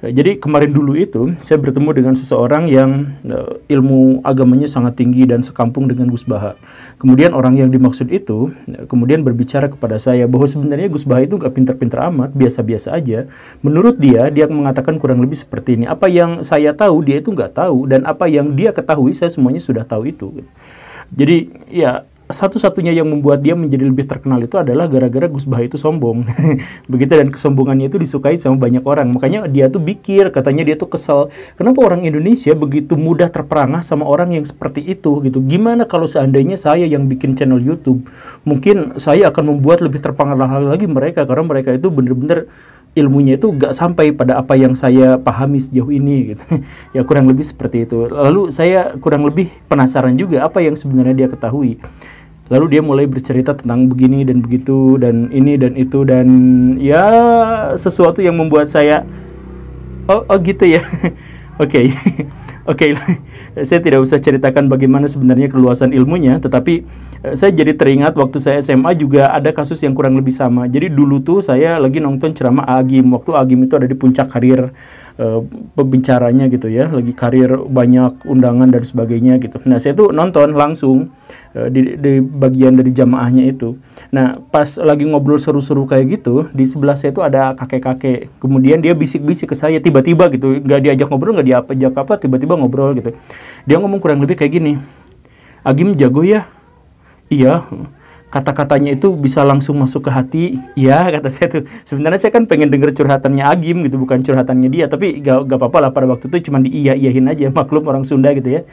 Jadi kemarin dulu itu saya bertemu dengan seseorang yang ilmu agamanya sangat tinggi dan sekampung dengan Gus Baha. Kemudian orang yang dimaksud itu kemudian berbicara kepada saya bahwa sebenarnya Gus Baha itu nggak pinter-pinter amat, biasa-biasa aja. Menurut dia mengatakan kurang lebih seperti ini. Apa yang saya tahu dia itu nggak tahu, dan apa yang dia ketahui saya semuanya sudah tahu itu. Jadi ya, satu-satunya yang membuat dia menjadi lebih terkenal itu adalah gara-gara Gus Baha itu sombong. Begitu, dan kesombongannya itu disukai sama banyak orang. Makanya dia tuh katanya dia tuh kesel. Kenapa orang Indonesia begitu mudah terperangah sama orang yang seperti itu gitu. Gimana kalau seandainya saya yang bikin channel YouTube? Mungkin saya akan membuat lebih terpengaruh lagi mereka, karena mereka itu bener-bener ilmunya itu gak sampai pada apa yang saya pahami sejauh ini gitu. Ya kurang lebih seperti itu. Lalu saya kurang lebih penasaran juga apa yang sebenarnya dia ketahui. Lalu dia mulai bercerita tentang begini dan begitu dan ini dan itu, dan ya sesuatu yang membuat saya oh gitu ya. Oke. Oke, saya tidak usah ceritakan bagaimana sebenarnya keluasan ilmunya, tetapi saya jadi teringat waktu saya SMA juga ada kasus yang kurang lebih sama. Jadi dulu tuh saya lagi nonton ceramah Agim, waktu Agim itu ada di puncak karir pembicaranya gitu ya, lagi karir banyak undangan dan sebagainya gitu. Nah, saya tuh nonton langsung di bagian dari jamaahnya itu. Nah, pas lagi ngobrol seru-seru kayak gitu, di sebelah saya itu ada kakek-kakek. Kemudian dia bisik-bisik ke saya tiba-tiba gitu, nggak diajak ngobrol, nggak diajak apa, tiba-tiba ngobrol gitu. Dia ngomong kurang lebih kayak gini, "Agim jago ya?" "Iya." "Kata-katanya itu bisa langsung masuk ke hati." "Ya," kata saya tuh. Sebenarnya saya kan pengen denger curhatannya Agim gitu, bukan curhatannya dia. Tapi gak apa-apa lah, pada waktu itu cuma diiyahin aja, maklum orang Sunda gitu ya.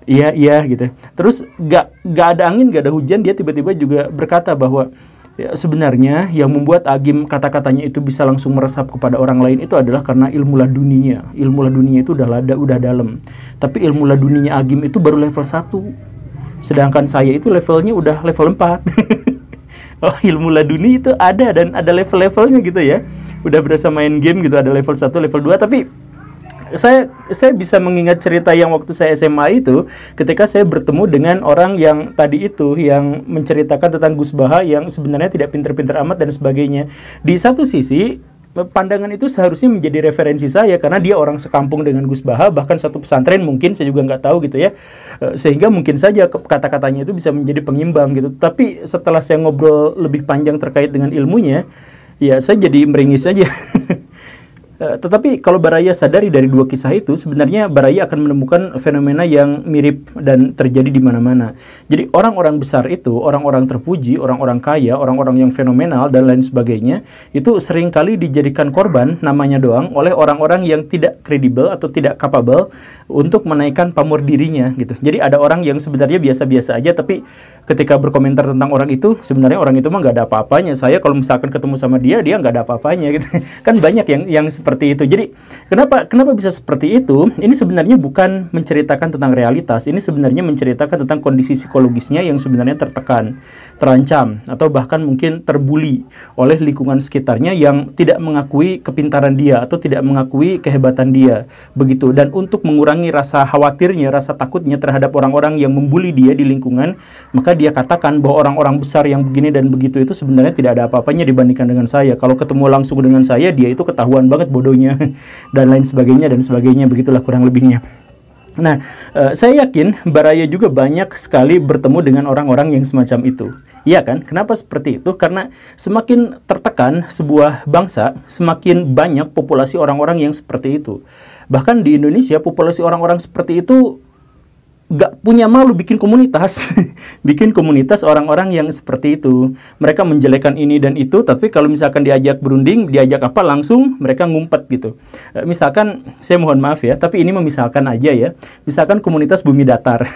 Iya gitu. Terus gak ada angin, gak ada hujan, dia tiba-tiba juga berkata bahwa ya, sebenarnya yang membuat Agim kata-katanya itu bisa langsung meresap kepada orang lain itu adalah karena ilmu laduninya. Ilmu laduninya itu udah dalam. Tapi ilmu laduninya Agim itu baru level 1. Sedangkan saya itu levelnya udah level 4. Oh, ilmu laduni itu ada, dan ada level-levelnya gitu ya. Udah berasa main game gitu, ada level 1, level 2. Tapi saya bisa mengingat cerita yang waktu saya SMA itu, ketika saya bertemu dengan orang yang tadi itu, yang menceritakan tentang Gus Baha yang sebenarnya tidak pinter-pinter amat dan sebagainya. Di satu sisi, pandangan itu seharusnya menjadi referensi saya karena dia orang sekampung dengan Gus Baha, bahkan satu pesantren mungkin, saya juga nggak tahu gitu ya, sehingga mungkin saja kata-katanya itu bisa menjadi pengimbang gitu. Tapi setelah saya ngobrol lebih panjang terkait dengan ilmunya, ya saya jadi meringis saja. Tetapi kalau Baraya sadari dari dua kisah itu, sebenarnya Baraya akan menemukan fenomena yang mirip dan terjadi di mana-mana. Jadi orang-orang besar itu, orang-orang terpuji, orang-orang kaya, orang-orang yang fenomenal dan lain sebagainya, itu seringkali dijadikan korban namanya doang oleh orang-orang yang tidak kredibel atau tidak capable untuk menaikkan pamor dirinya gitu. Jadi ada orang yang sebenarnya biasa-biasa aja, tapi ketika berkomentar tentang orang itu, sebenarnya orang itu mah nggak ada apa-apanya. Saya kalau misalkan ketemu sama dia nggak ada apa-apanya gitu. Kan banyak yang seperti itu. Jadi kenapa bisa seperti itu? Ini sebenarnya bukan menceritakan tentang realitas. Ini sebenarnya menceritakan tentang kondisi psikologisnya yang sebenarnya tertekan, terancam, atau bahkan mungkin terbuli oleh lingkungan sekitarnya yang tidak mengakui kepintaran dia atau tidak mengakui kehebatan dia. Begitu. Dan untuk mengurangi rasa khawatirnya, rasa takutnya terhadap orang-orang yang membuli dia di lingkungan, maka dia katakan bahwa orang-orang besar yang begini dan begitu itu sebenarnya tidak ada apa-apanya dibandingkan dengan saya. Kalau ketemu langsung dengan saya, dia itu ketahuan banget bodohnya dan lain sebagainya dan sebagainya. Begitulah kurang lebihnya. Nah, saya yakin Baraya juga banyak sekali bertemu dengan orang-orang yang semacam itu. Iya kan? Kenapa seperti itu? Karena semakin tertekan sebuah bangsa, semakin banyak populasi orang-orang yang seperti itu. Bahkan di Indonesia, populasi orang-orang seperti itu gak punya malu bikin komunitas. Bikin komunitas orang-orang yang seperti itu. Mereka menjelekan ini dan itu, tapi kalau misalkan diajak berunding, diajak apa, langsung mereka ngumpet gitu. Misalkan, saya mohon maaf ya, tapi ini memisalkan aja ya. Misalkan komunitas bumi datar.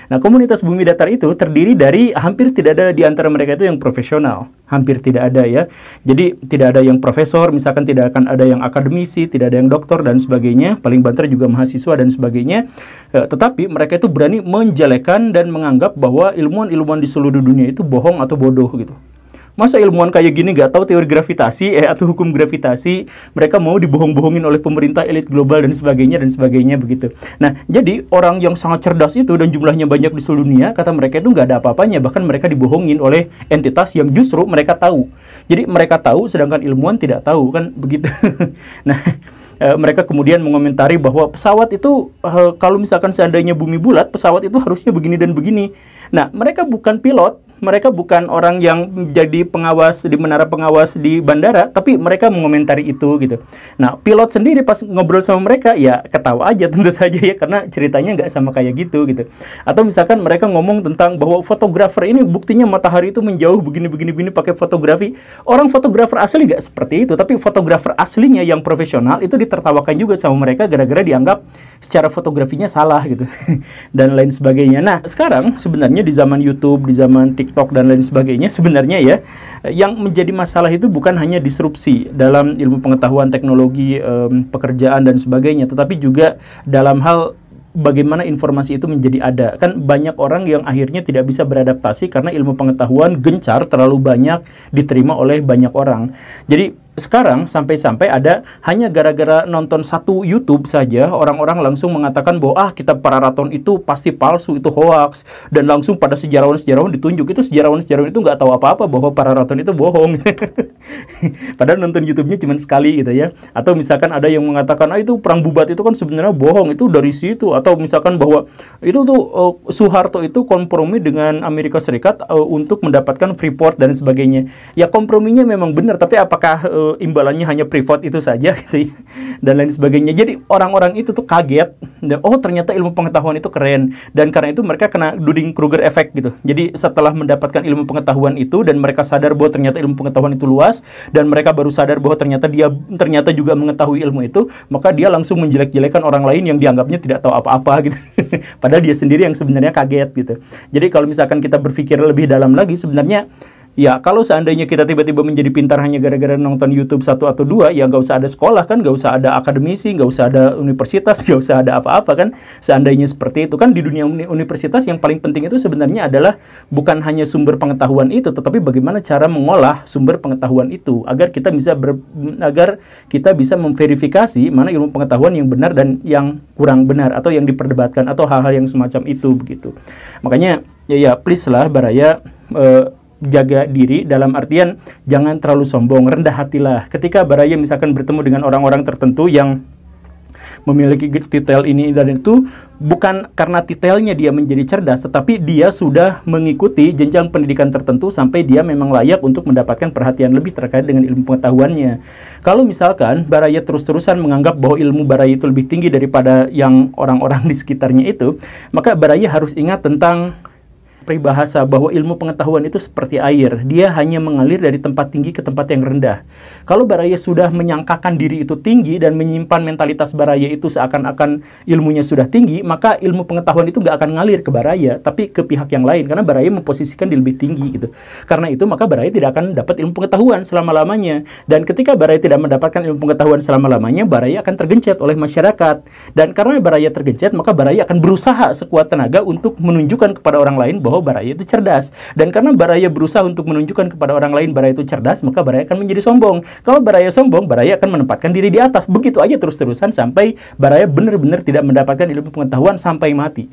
Nah, komunitas bumi datar itu terdiri dari hampir tidak ada di antara mereka itu yang profesional. Hampir tidak ada ya. Jadi tidak ada yang profesor, misalkan tidak akan ada yang akademisi, tidak ada yang doktor dan sebagainya. Paling banter juga mahasiswa dan sebagainya. Tetapi mereka itu berani menjelekan dan menganggap bahwa ilmuwan-ilmuwan di seluruh dunia itu bohong atau bodoh gitu. Masa ilmuwan kayak gini gak tahu teori gravitasi atau hukum gravitasi, mereka mau dibohong-bohongin oleh pemerintah, elit global dan sebagainya begitu. Nah, jadi orang yang sangat cerdas itu dan jumlahnya banyak di seluruh dunia, kata mereka itu gak ada apa-apanya, bahkan mereka dibohongin oleh entitas yang justru mereka tahu. Jadi mereka tahu sedangkan ilmuwan tidak tahu, kan begitu. Nah, mereka kemudian mengomentari bahwa pesawat itu kalau misalkan seandainya bumi bulat, pesawat itu harusnya begini dan begini. Nah, mereka bukan pilot, mereka bukan orang yang jadi pengawas di menara pengawas di bandara, tapi mereka mengomentari itu gitu. Nah, pilot sendiri pas ngobrol sama mereka ya ketawa aja tentu saja ya, karena ceritanya nggak sama kayak gitu gitu. Atau misalkan mereka ngomong tentang bahwa fotografer ini buktinya matahari itu menjauh begini pakai fotografi. Orang fotografer asli nggak seperti itu, tapi fotografer aslinya yang profesional itu ditertawakan juga sama mereka gara-gara dianggap secara fotografinya salah gitu dan lain sebagainya. Nah, sekarang sebenarnya di zaman YouTube, di zaman TikTok dan lain sebagainya, sebenarnya ya yang menjadi masalah itu bukan hanya disrupsi dalam ilmu pengetahuan, teknologi, pekerjaan dan sebagainya, tetapi juga dalam hal bagaimana informasi itu menjadi ada. Kan banyak orang yang akhirnya tidak bisa beradaptasi karena ilmu pengetahuan gencar, terlalu banyak diterima oleh banyak orang. Jadi sekarang sampai-sampai ada hanya gara-gara nonton satu YouTube saja orang-orang langsung mengatakan bahwa kita pararaton itu pasti palsu, itu hoax, dan langsung pada sejarawan-sejarawan ditunjuk. Itu sejarawan-sejarawan itu nggak tahu apa-apa bahwa pararaton itu bohong. Padahal nonton YouTube-nya cuma sekali gitu ya. Atau misalkan ada yang mengatakan itu perang Bubat itu kan sebenarnya bohong, itu dari situ. Atau misalkan bahwa itu tuh Soeharto itu kompromi dengan Amerika Serikat untuk mendapatkan Freeport dan sebagainya. Ya komprominya memang benar, tapi apakah imbalannya hanya privat itu saja gitu ya, dan lain sebagainya. Jadi orang-orang itu tuh kaget dan ternyata ilmu pengetahuan itu keren, dan karena itu mereka kena Dunning-Kruger effect gitu. Jadi setelah mendapatkan ilmu pengetahuan itu dan mereka sadar bahwa ternyata ilmu pengetahuan itu luas, dan mereka baru sadar bahwa ternyata dia juga mengetahui ilmu itu, maka dia langsung menjelek-jelekan orang lain yang dianggapnya tidak tahu apa-apa gitu. Padahal dia sendiri yang sebenarnya kaget gitu. Jadi kalau misalkan kita berpikir lebih dalam lagi, sebenarnya ya, kalau seandainya kita tiba-tiba menjadi pintar hanya gara-gara nonton YouTube 1 atau 2, ya nggak usah ada sekolah kan, nggak usah ada akademisi, nggak usah ada universitas, nggak usah ada apa-apa kan. Seandainya seperti itu kan, di dunia universitas yang paling penting itu sebenarnya adalah bukan hanya sumber pengetahuan itu, tetapi bagaimana cara mengolah sumber pengetahuan itu agar kita bisa memverifikasi mana ilmu pengetahuan yang benar dan yang kurang benar, atau yang diperdebatkan, atau hal-hal yang semacam itu begitu. Makanya ya please lah Baraya, jaga diri dalam artian jangan terlalu sombong, rendah hatilah. Ketika Baraya misalkan bertemu dengan orang-orang tertentu yang memiliki titel ini dan itu, bukan karena titelnya dia menjadi cerdas, tetapi dia sudah mengikuti jenjang pendidikan tertentu sampai dia memang layak untuk mendapatkan perhatian lebih terkait dengan ilmu pengetahuannya. Kalau misalkan Baraya terus-terusan menganggap bahwa ilmu Baraya itu lebih tinggi daripada yang orang-orang di sekitarnya itu, maka Baraya harus ingat tentang peribahasa bahwa ilmu pengetahuan itu seperti air, dia hanya mengalir dari tempat tinggi ke tempat yang rendah. Kalau Baraya sudah menyangkakan diri itu tinggi dan menyimpan mentalitas Baraya itu seakan-akan ilmunya sudah tinggi, maka ilmu pengetahuan itu nggak akan ngalir ke Baraya, tapi ke pihak yang lain, karena Baraya memposisikan di lebih tinggi gitu. Karena itu maka Baraya tidak akan dapat ilmu pengetahuan selama-lamanya, dan ketika Baraya tidak mendapatkan ilmu pengetahuan selama-lamanya, Baraya akan tergencet oleh masyarakat, dan karena Baraya tergencet, maka Baraya akan berusaha sekuat tenaga untuk menunjukkan kepada orang lain bahwa Baraya itu cerdas. Dan karena Baraya berusaha untuk menunjukkan kepada orang lain Baraya itu cerdas, maka Baraya akan menjadi sombong. Kalau Baraya sombong, Baraya akan menempatkan diri di atas. Begitu aja terus-terusan sampai Baraya benar-benar tidak mendapatkan ilmu pengetahuan sampai mati.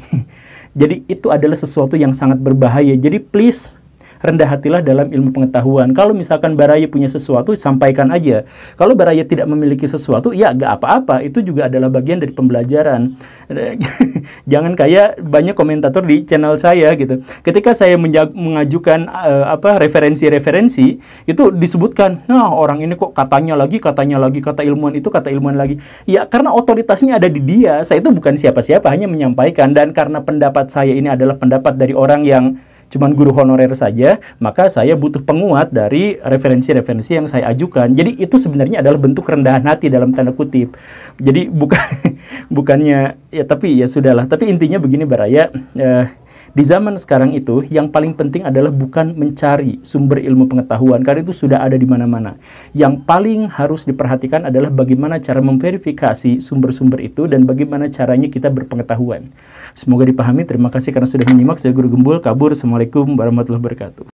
Jadi itu adalah sesuatu yang sangat berbahaya. Jadi please, rendah hatilah dalam ilmu pengetahuan. Kalau misalkan Baraya punya sesuatu, sampaikan aja. Kalau Baraya tidak memiliki sesuatu, ya gak apa-apa. Itu juga adalah bagian dari pembelajaran. Jangan kayak banyak komentator di channel saya gitu. Ketika saya mengajukan referensi-referensi, itu disebutkan, nah orang ini kok katanya lagi, kata ilmuwan itu, kata ilmuwan lagi. Ya karena otoritasnya ada di dia. Saya itu bukan siapa-siapa, hanya menyampaikan. Dan karena pendapat saya ini adalah pendapat dari orang yang cuman guru honorer saja, maka saya butuh penguat dari referensi-referensi yang saya ajukan. Jadi itu sebenarnya adalah bentuk kerendahan hati dalam tanda kutip. Jadi bukannya ya, tapi ya sudahlah. Tapi intinya begini Baraya, di zaman sekarang itu yang paling penting adalah bukan mencari sumber ilmu pengetahuan, karena itu sudah ada di mana-mana. Yang paling harus diperhatikan adalah bagaimana cara memverifikasi sumber-sumber itu dan bagaimana caranya kita berpengetahuan. Semoga dipahami. Terima kasih karena sudah menyimak. Saya Guru Gembul, kabur. Assalamualaikum warahmatullahi wabarakatuh.